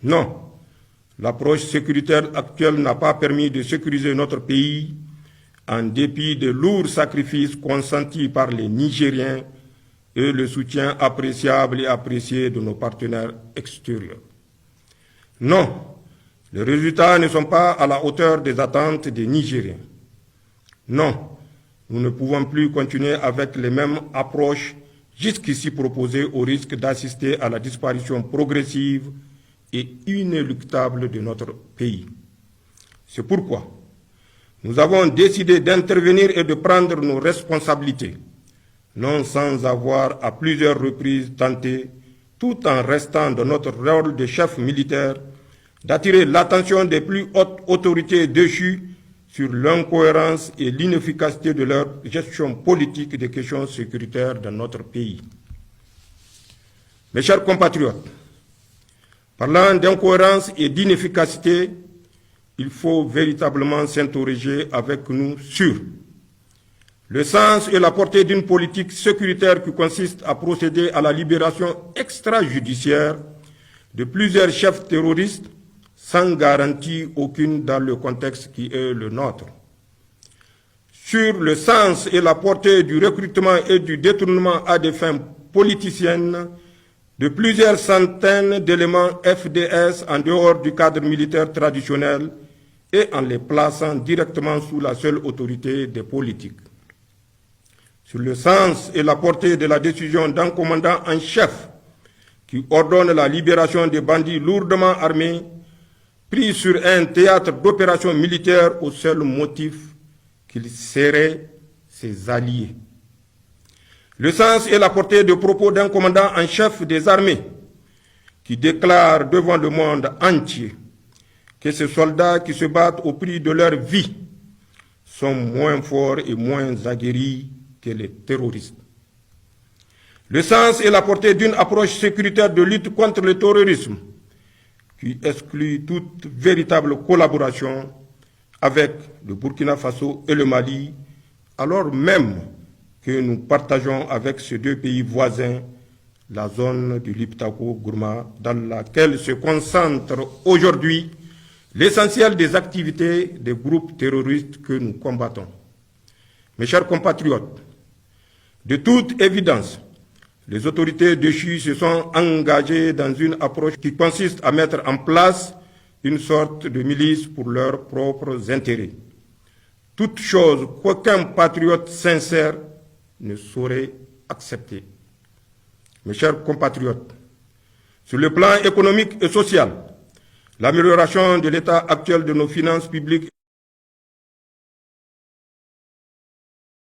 Non, l'approche sécuritaire actuelle n'a pas permis de sécuriser notre pays en dépit des lourds sacrifices consentis par les Nigériens et le soutien appréciable et apprécié de nos partenaires extérieurs. Non, les résultats ne sont pas à la hauteur des attentes des Nigériens. Non, nous ne pouvons plus continuer avec les mêmes approches jusqu'ici proposées au risque d'assister à la disparition progressive et inéluctable de notre pays. C'est pourquoi nous avons décidé d'intervenir et de prendre nos responsabilités, non sans avoir à plusieurs reprises tenté, tout en restant dans notre rôle de chef militaire, d'attirer l'attention des plus hautes autorités déchues sur l'incohérence et l'inefficacité de leur gestion politique des questions sécuritaires dans notre pays. Mes chers compatriotes, parlant d'incohérence et d'inefficacité, il faut véritablement s'interroger avec nous sur le sens et la portée d'une politique sécuritaire qui consiste à procéder à la libération extrajudiciaire de plusieurs chefs terroristes sans garantie aucune dans le contexte qui est le nôtre. Sur le sens et la portée du recrutement et du détournement à des fins politiciennes de plusieurs centaines d'éléments FDS en dehors du cadre militaire traditionnel et en les plaçant directement sous la seule autorité des politiques. Sur le sens et la portée de la décision d'un commandant en chef qui ordonne la libération des bandits lourdement armés pris sur un théâtre d'opération militaire au seul motif qu'ils seraient ses alliés. Le sens et la portée de propos d'un commandant en chef des armées qui déclare devant le monde entier que ces soldats qui se battent au prix de leur vie sont moins forts et moins aguerris que les terroristes. Le sens et la portée d'une approche sécuritaire de lutte contre le terrorisme qui exclut toute véritable collaboration avec le Burkina Faso et le Mali, alors même que nous partageons avec ces deux pays voisins la zone du Liptako-Gourma dans laquelle se concentre aujourd'hui l'essentiel des activités des groupes terroristes que nous combattons. Mes chers compatriotes, de toute évidence, les autorités déchues se sont engagées dans une approche qui consiste à mettre en place une sorte de milice pour leurs propres intérêts. Toute chose qu'aucun patriote sincère ne saurait accepter. Mes chers compatriotes, sur le plan économique et social, l'amélioration de l'état actuel de nos finances publiques